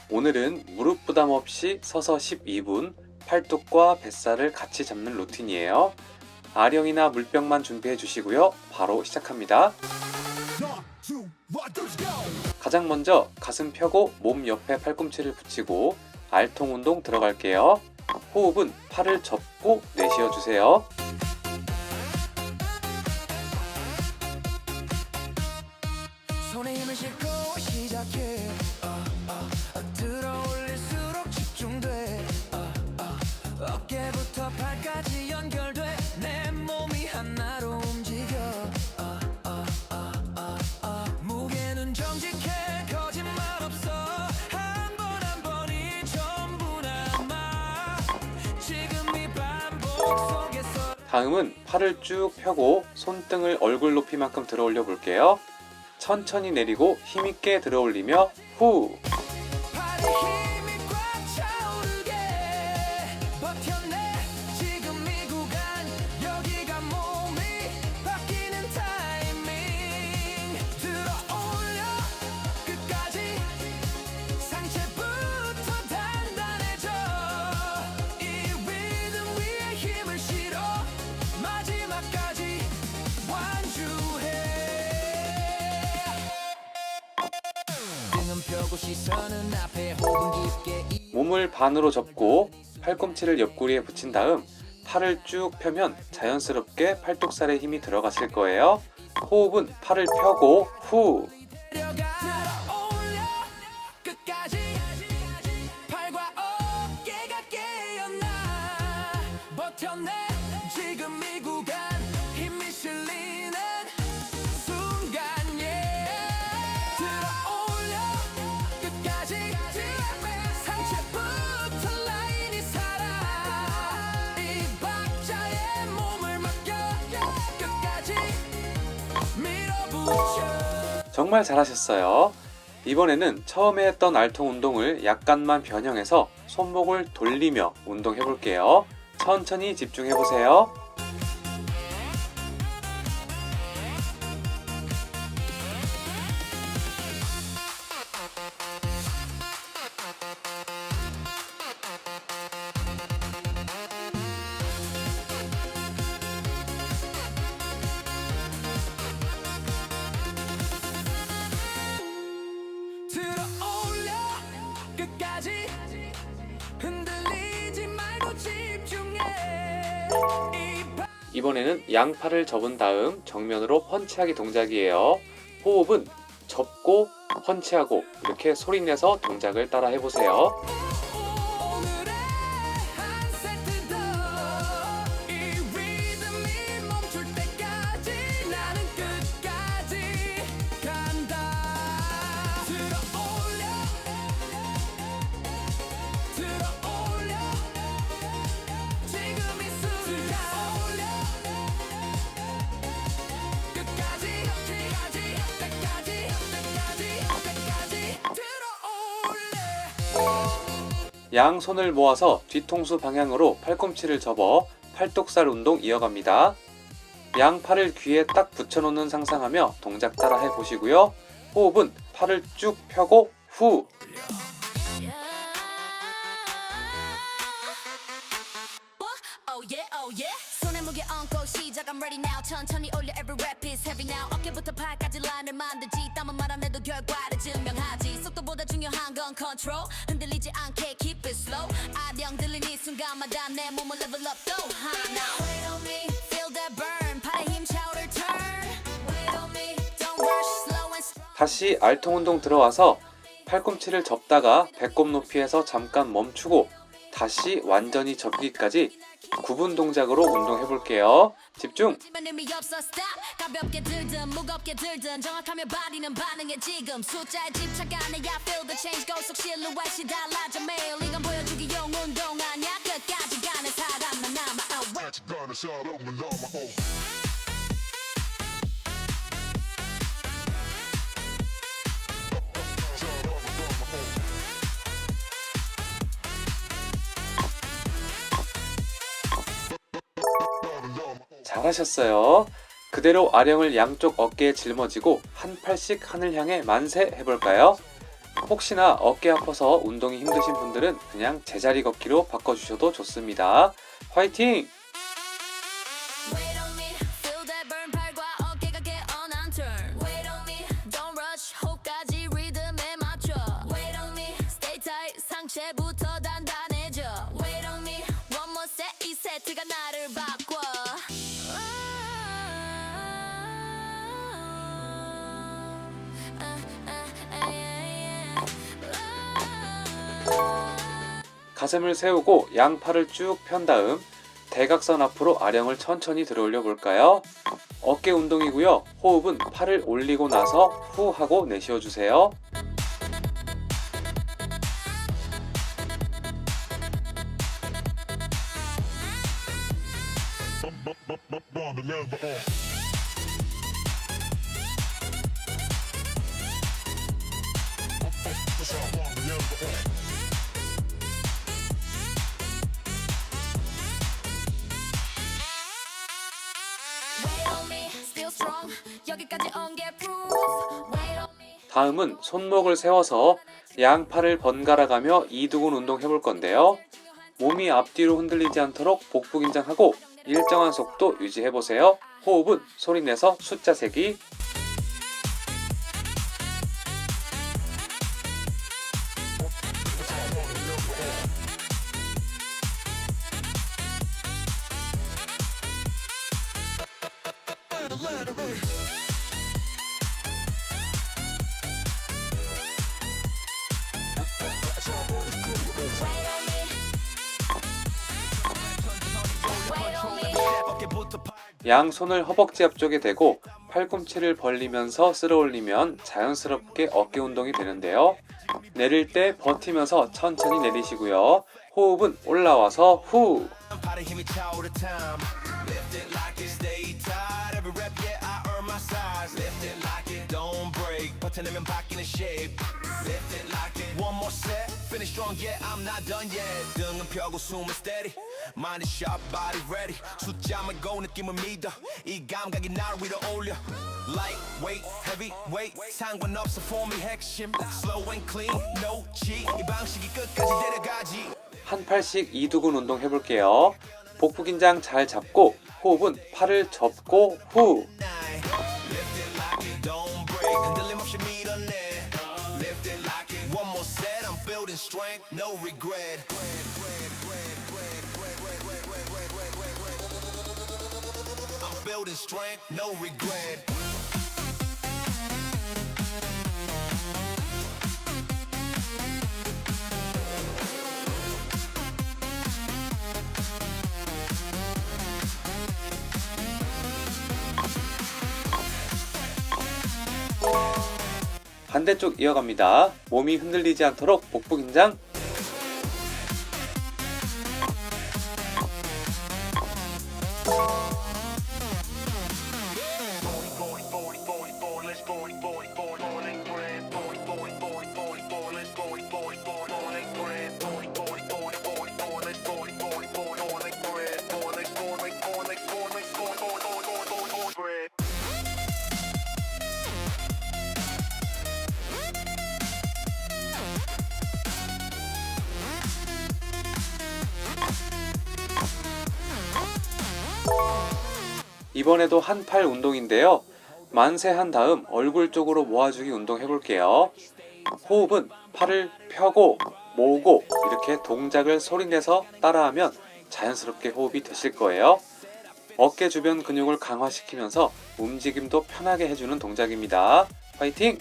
오늘은 무릎 부담 없이 서서 12분 팔뚝과 뱃살을 같이 잡는 루틴이에요. 아령이나 물병만 준비해 주시고요. 바로 시작합니다. 가장 먼저 가슴 펴고 몸 옆에 팔꿈치를 붙이고 알통 운동 들어갈게요. 호흡은 팔을 접고 내쉬어 주세요. 손에 힘을 싣고 시작해 들어올릴수록 집중돼 어깨부터 발까지 연결돼 내 몸이 하나로 움직여 무게는 정직해 거짓말 없어 한 번 한 번이 전부 남아 지금 이 반복 속에서 다음은 팔을 쭉 펴고 손등을 얼굴 높이만큼 들어 올려 볼게요. 천천히 내리고 힘있게 들어 올리며 후! 팔에 힘이 꽉 차오르게 버텨내 지금 이 구간 여기가 몸이 바뀌는 타이밍 들어올려 끝까지 상체부터 단단해져 이 리듬 위에 힘을 실어 마지막까지 완주해 등은 펴고 시선은 앞에 호흡은 깊게 몸을 반으로 접고 팔꿈치를 옆구리에 붙인 다음 팔을 쭉 펴면 자연스럽게 팔뚝살에 힘이 들어가실 거예요. 호흡은 팔을 펴고 후! 들어올려 끝까지 팔과 어깨가 깨어나 버텨내 지금 이 구간 힘이 실리는 순간 들어올려 끝까지 상체부터 라인이 살아 이 박자에 몸을 맡겨 끝까지 밀어붙여 정말 잘하셨어요. 이번에는 처음에 했던 알통 운동을 약간만 변형해서 손목을 돌리며 운동해 볼게요. 천천히 집중해 보세요. 들어올려 끝까지 흔들리지 말고 집중해 이번에는 양팔을 접은 다음 정면으로 펀치하기 동작이에요. 호흡은 접고 펀치하고 이렇게 소리내서 동작을 따라 해보세요. 오늘의 한 세트 더이 리듬이 멈출 때까지 나는 끝까지 간다 들어올려 지금 이 순간 끝까지 들어올래 양손을 모아서 뒤통수 방향으로 팔꿈치를 접어 팔뚝살 운동 이어갑니다. 양팔을 귀에 딱 붙여놓는 상상하며 동작 따라 해보시고요. 호흡은 팔을 쭉 펴고 후! Oh yeah, oh yeah. 손에 무게 얹고 시작. I'm ready now. 천천히 올려. Every rap is heavy now. 어깨부터 팔까지 라인을 만들지. 땀은 말 안 해도 결과를 증명하지. 속도보다 중요한 건 control. 흔들리지 않게 keep it slow. 아령 들린 이 순간마다 내 몸을 level up though. Now wait on me, feel that burn. 팔에 힘 차오를 turn. Wait on me, don't rush, slow and strong. 다시 알통 운동 들어와서 팔꿈치를 접다가 배꼽 높이에서 잠깐 멈추고 다시 완전히 접기까지 9분 동작으로 운동해 볼게요. 집중! 하지만 의미 없어 stop. 가볍게 들든 무겁게 들든 정확하면 바디는 반응해 지금 숫자에 집착 안 해. I feel the change 고속 실루엣이 달라져 매일 이건 보여주기용 운동 아니야. 끝까지 가는 사람 난 남아. 잘하셨어요. 그대로 아령을 양쪽 어깨에 짊어지고 한 팔씩 하늘 향해 만세 해볼까요? 혹시나 어깨 아파서 운동이 힘드신 분들은 그냥 제자리 걷기로 바꿔주셔도 좋습니다. 화이팅! Wait on me, feel that burn 팔과 어깨가 get on and turn. Wait on me, don't rush, 호흡까지 리듬에 맞춰. Wait on me, stay tight, 상체부터 단단해져. Wait on me, one more set, 이 세트가 나를 바꿔. 가슴을 세우고 양팔을 쭉 편 다음 대각선 앞으로 아령을 천천히 들어올려 볼까요? 어깨 운동이고요. 호흡은 팔을 올리고 나서 후 하고 내쉬어 주세요. Wait on me, still strong. 여기까지 온 게 proof. Wait on me. 다음은 손목을 세워서 양팔을 번갈아 가며 이두근 운동 해볼 건데요. 몸이 앞뒤로 흔들리지 않도록 복부 긴장하고 일정한 속도 유지해 보세요. 호흡은 소리내서 숫자 세기. 양손을 허벅지 앞쪽에 대고 팔꿈치를 벌리면서 쓸어 올리면 자연스럽게 어깨 운동이 되는데요. 내릴 때 버티면서 천천히 내리시고요. 호흡은 올라와서 후. 팔에 힘이 차오를 time. Lift it like it, stay tight. Every rep, yeah, I earn my size. Lift it like it, don't break. 버텨내면 바뀌는 shape. Lift it like it. One more set. Finish strong, yeah, I'm not done yet. 등은 펴고 숨은 steady. Mind is sharp, body ready. 숫자 말고 느낌을 믿어. 이 감각이 날 위로 올려. Lightweight, heavyweight. 상관없어 폼이 핵심. Slow and clean, no cheat. 이 방식이 끝까지 데려가지. 한 팔씩 이두근 운동 해볼게요. 복부 긴장 잘 잡고 호흡은 팔을 접고 후. Lift it like it, don't break. 흔들림 없이 밀어내. Lift it like it. One more set, I'm building strength, no regret. I'm building strength, no regret. 반대쪽 이어갑니다. 몸이 흔들리지 않도록 복부 긴장. 이번에도 한 팔 운동인데요. 만세한 다음 얼굴 쪽으로 모아주기 운동 해볼게요. 호흡은 팔을 펴고 모으고 이렇게 동작을 소리내서 따라하면 자연스럽게 호흡이 되실 거예요. 어깨 주변 근육을 강화시키면서 움직임도 편하게 해주는 동작입니다. 화이팅!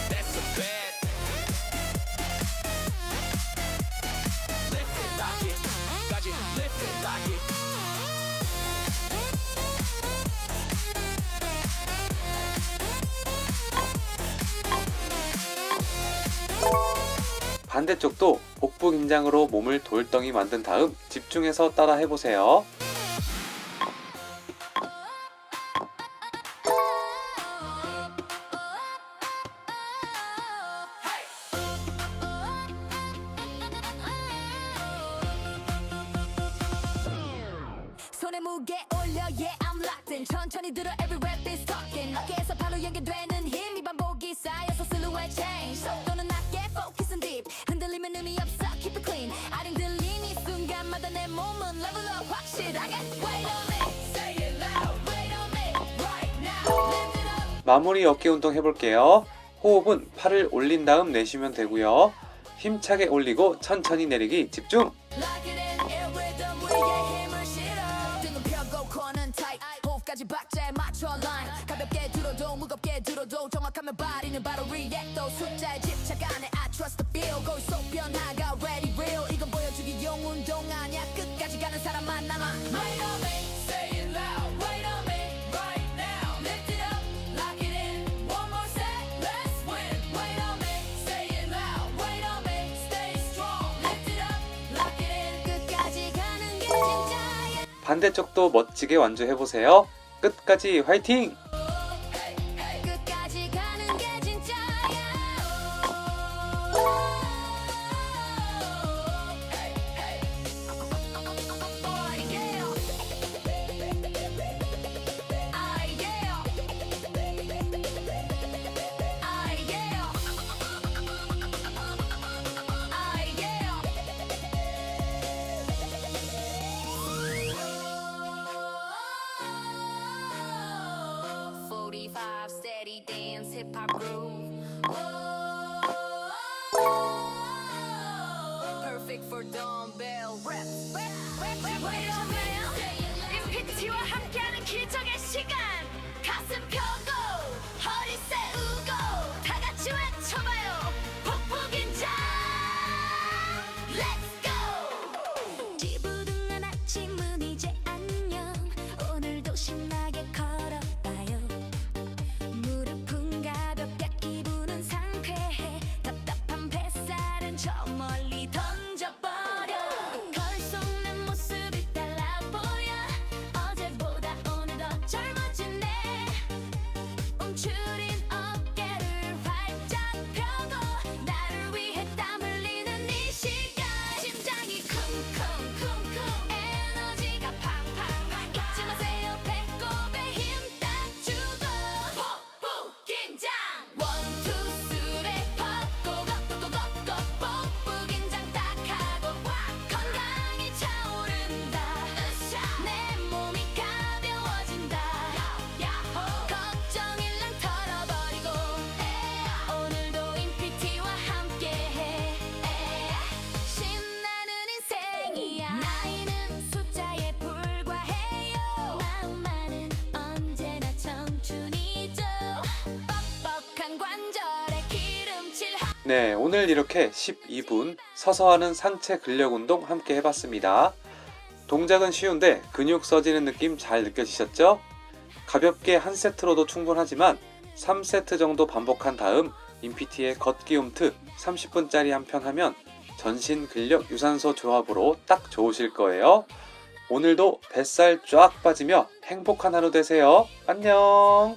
That's a bet. Lift it like it. Got you. Lift it like it. 반대쪽도 복부 긴장으로 몸을 돌덩이 만든 다음 집중해서 따라 해보세요. 손에 무게 올려, yeah, I'm locked in. 천천히 들어 every rap. 마무리 어깨 운동 해볼게요. 호흡은 팔을 올린 다음 내쉬면 되고요. 힘차게 올리고 천천히 내리기 집중! Lock it in, air rhythm, 우리의 힘을 실어. 등은 펴고 코는 tight, 호흡까지 박자에 맞춰 line. 가볍게 들어도 무겁게 들어도 정확하면 body는 바로 react. 또 숫자에 집착 안 해, I trust the feel. 거울 속 변화가 ready real. 이건 보여주기용 운동 아니야, 끝까지 가는 사람만 남아. Wait on me, say it loud. Wait on me, right now. Lift it up, lock it in. One more set, let's win. Wait on me, say it loud. Wait on me, stay strong. Lift it up, lock it in. 끝까지 가는 게 진짜야. 반대쪽도 멋지게 완주해보세요. 끝까지 화이팅! 끝까지 가는 게 진짜야. Steady dance, hip hop groove. Perfect for dumbbell reps. Wait a minute. 임피티와 함께하는 기적의 시간. 가슴 펴고 허리 세우고 다 같이 외쳐봐요. 폭포 긴장. Let's go. 지부둥한 아침은 이제 안녕. 오늘도 신나게 걸어봐요. 무릎은 가볍게 기분은 상쾌해. 답답한 뱃살은 저 멀리 던져버려. 거울 속 내 모습이 달라 보여. 어제보다 오늘 더 젊어지네. 움츠린 어깨를 활짝 펴고 나를 위해 땀 흘리는 이 시간. 심장이 쿵쿵쿵쿵 에너지가 팡팡. 잊지 마세요 배꼽에 힘 딱 주고. 폭포 긴장. One, two, three, 걷고 폭포 긴장 딱 하고 건강이 차오른다. 내 몸이 가벼워진다. 걱정 일랑 털어버리고 오늘도 인피티와 함께해. 신나는 인생이야. 나이는 숫자에 불과해요. 마음만은 언제나 청춘이죠. 뻑뻑한 관절에 기름칠 네, 오늘 이렇게 12분 서서 하는 상체 근력 운동 함께 해봤습니다. 동작은 쉬운데 근육 써지는 느낌 잘 느껴지셨죠? 가볍게 한 세트로도 충분하지만 3세트 정도 반복한 다음 인피티의 걷기 홈트 30분짜리 한 편 하면 전신 근력 유산소 조합으로 딱 좋으실 거예요. 오늘도 뱃살 쫙 빠지며 행복한 하루 되세요. 안녕!